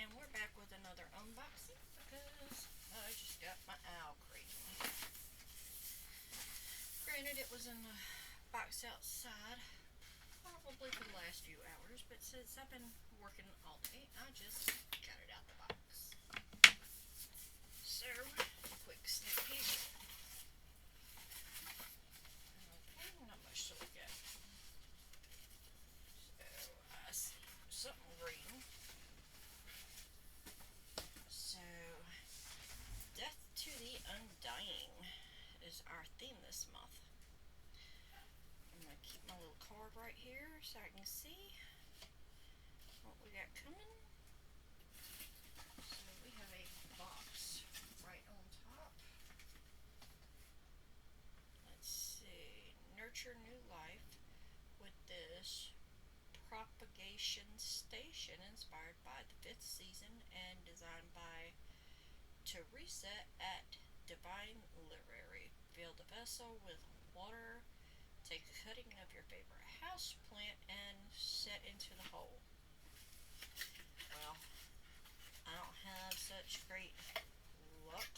and we're back with another unboxing because I just got my Owlcrate. Granted, it was in the box outside probably for the last few hours, but since I've been working all day, I just got it out the box. So, quick sneak peek. Okay, not much to look at. So, I see something green. So, Death to the Undying is our theme this month. I'm going to keep my little card right here so I can see what we got coming. So, we have a box right on top. Let's see. Nurture New Life with this Propagation Station inspired by the 5th season and designed by Teresa at Divine Literary. Fill the vessel with water, take a cutting of your favorite house plant, and set into the hole. Well, I don't have such great luck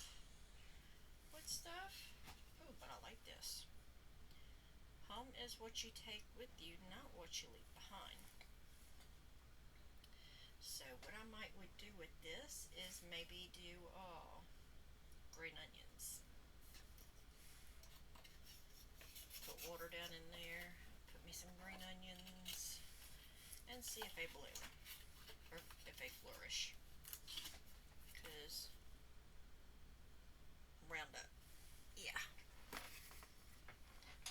with stuff. Oh, but I like this. Home is what you take with you, not what you leave behind. So what I might would do with this is maybe do green onions. Put water down in there, put me some green onions, and see if they bloom, or if they flourish. Because Roundup, yeah.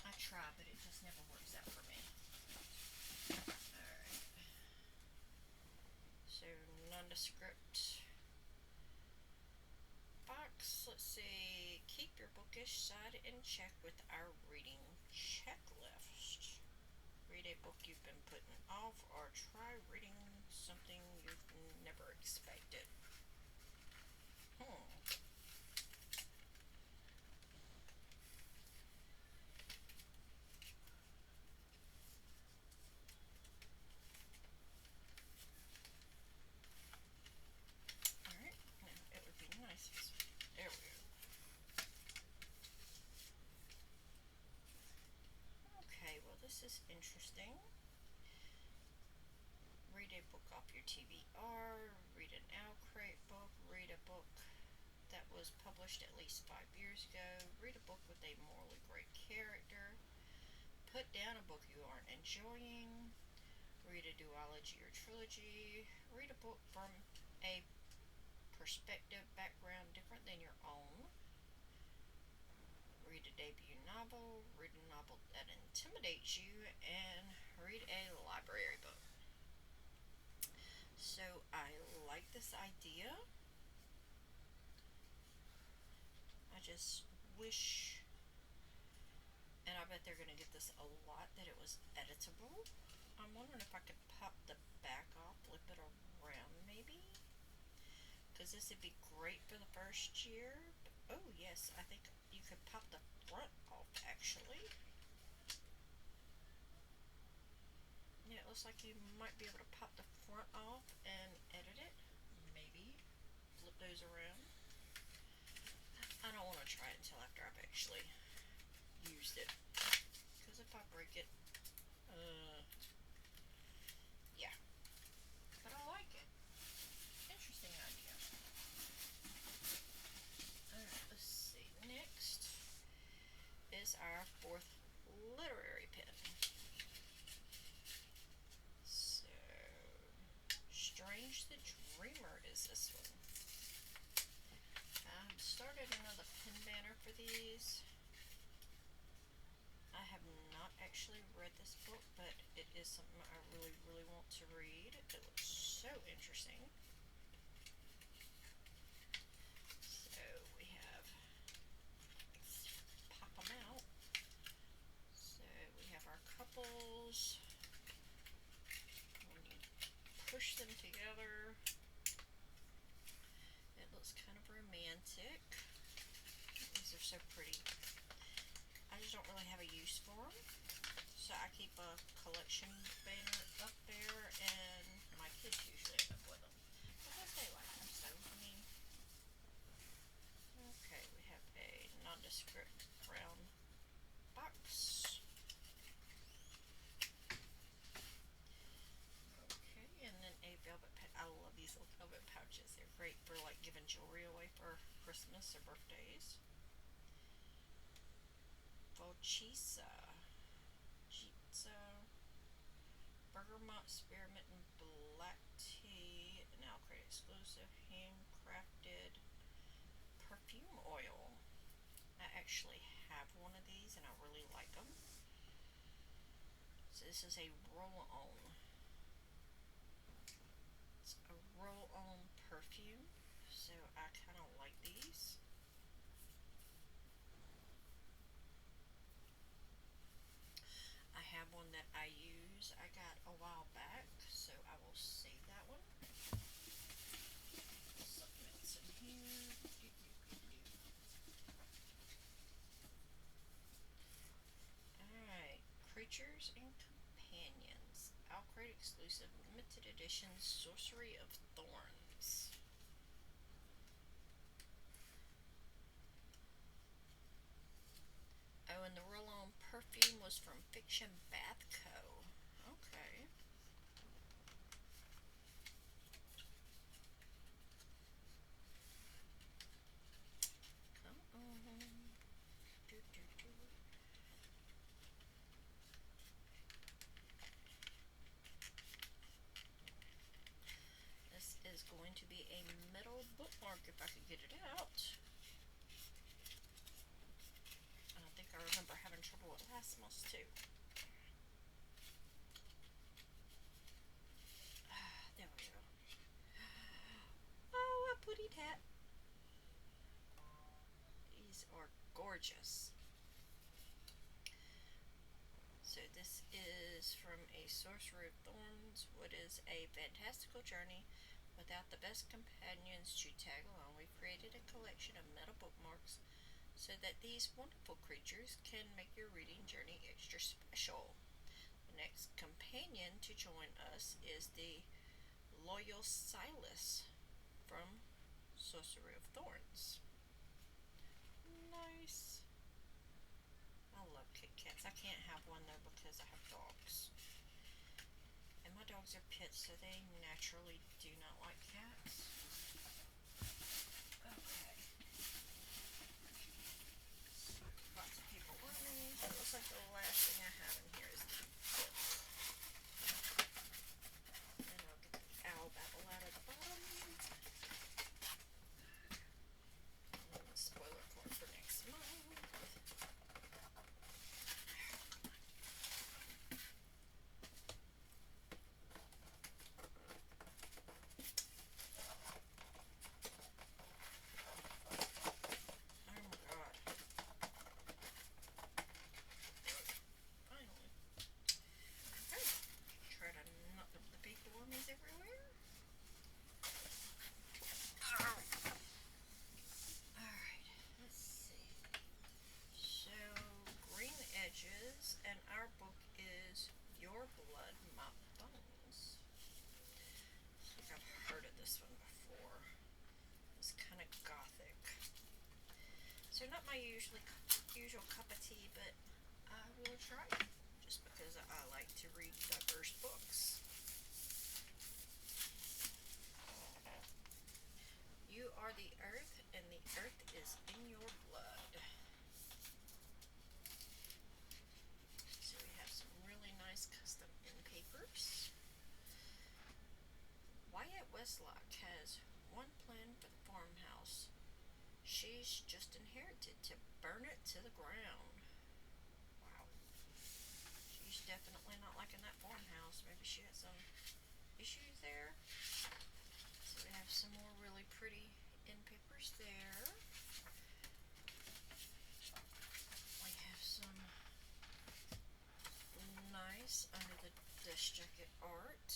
I try, but it just never works out for me. Alright. So, nondescript box. Let's see. Keep your bookish side in check with our reading checklist. Read a book you've been putting off, or try reading something you've never expected. Alright, now it would be nice. There we go. Okay, well this is interesting. Read a book off your TBR, read an Owlcrate book, read a book that was published at least 5 years ago, read a book with a morally great character, put down a book you aren't enjoying, read a duology or trilogy, read a book from a perspective background different than your own, read a debut novel, read a novel that intimidates you, and read a library book. So I like this idea. I just wish, and I bet they're going to get this a lot, that it was editable. I'm wondering if I could pop the back off, flip it around maybe, because this would be great for the first year. But, oh yes, I think you could pop the front off actually. Yeah, it looks like you might be able to pop the front off and edit it. Maybe flip those around. I don't want to try it until after I've actually used it, because if I break it, yeah. But I like it. Interesting idea. Alright, let's see. Next is our 4th literary pen. So, Strange the Dreamer is this one. I've started another pen banner for these. I have not actually read this book, but it is something I really, really want to read. It looks so interesting. So we have, let's pop them out. So we have our couples. When you push them together, it looks kind of romantic. These are so pretty. I just don't really have a use for them, so I keep a collection banner up there, and my kids usually end up with them. Because they script brown box. Okay, and then a velvet I love these little velvet pouches. They're great for like giving jewelry away for Christmas or birthdays. Volchisa, Jitsa, Bergamot, Spearmint, and Black Tea, an Owlcrate exclusive handcrafted perfume oil. I actually have one of these and I really like them. So this is a roll-on. It's a roll-on perfume, so I kind of like these. I have one that I use. I got a while back, so I will save that one. Supplements in here. Alright, Creatures and Companions. Owlcrate exclusive limited edition Sorcery of Thorns. Oh, and the roll-on perfume was from Fiction Bath Co. Okay. Come on. Do, do, do. This is going to be a metal bookmark if I could get it out. I think I remember having trouble with last month's too. There we go. Oh, a putty hat. These are gorgeous. So this is from a Sorcery of Thorns. What is a fantastical journey without the best companions to tag along? We've created a collection of metal bookmarks so that these wonderful creatures can make your reading journey extra special. The next companion to join us is the Loyal Silas from Sorcery of Thorns. Nice. I love Kit Kats. I can't have one though because I have dogs. And my dogs are pits, so they naturally do not like cats. Okay. Lots of people running. So it looks like the last thing I have in here is the book. And I'll get the owl babble out of the bottom. And the spoiler card for next month. Everywhere. Alright, let's see. So, Green Edges, and our book is Your Blood, My Bones. I think I've heard of this one before. It's kind of gothic. So not my usual cup of tea, but I will try it just because I like to read diverse books. You are the earth, and the earth is in your blood. So we have some really nice custom end papers. Wyatt Westlock has one plan for the farmhouse. She's just inherited to burn it to the ground. Wow. She's definitely not liking that farmhouse. Maybe she had some issues there. So we have some more really pretty end papers there. We have some nice under the desk jacket art.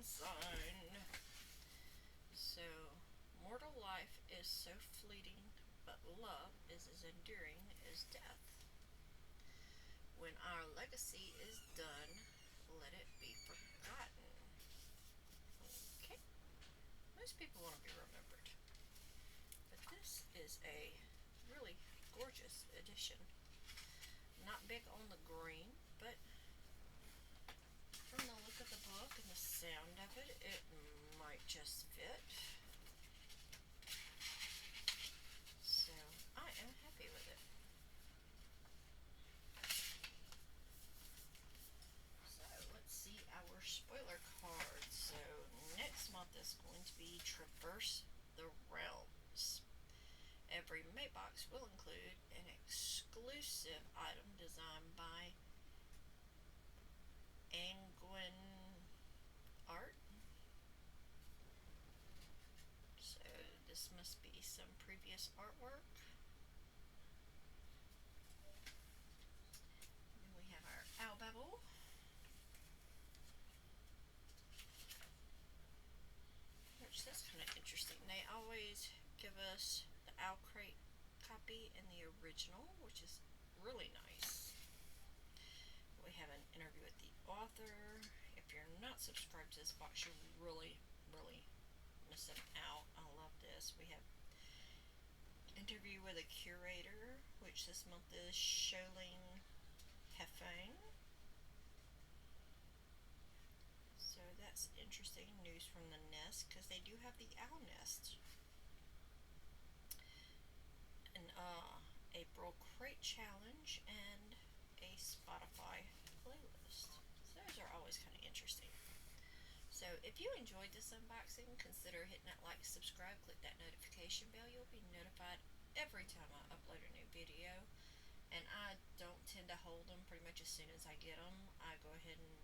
sign. So, mortal life is so fleeting, but love is as enduring as death. When our legacy is done, let it be forgotten. Okay. Most people want to be remembered. But this is a really gorgeous edition. Not big on the green, but from the look of the book and the sound of it, it might just fit. So I am happy with it. So let's see our spoiler cards. So next month is going to be Traverse the Realms. Every May box will include an exclusive item designed by Art. So this must be some previous artwork. Then we have our Owl, which that's kind of interesting. They always give us the Owlcrate copy and the original, which is really nice. We have an interview with the author. If you're not subscribed to this box, you're really missing out. I love this. We have interview with a curator, which this month is Sholing Hefang. So that's interesting news from the nest, because they do have the owl nest. An April crate challenge and a Spotify playlist. So those are always kind of interesting. So if you enjoyed this unboxing, consider hitting that like, subscribe, click that notification bell. You'll be notified every time I upload a new video. And I don't tend to hold them pretty much as soon as I get them. I go ahead and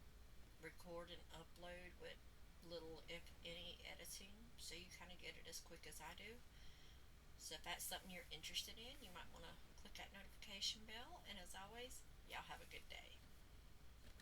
record and upload with little, if any, editing. So you kind of get it as quick as I do. So if that's something you're interested in, you might want to click that notification bell. And as always, y'all have a good day.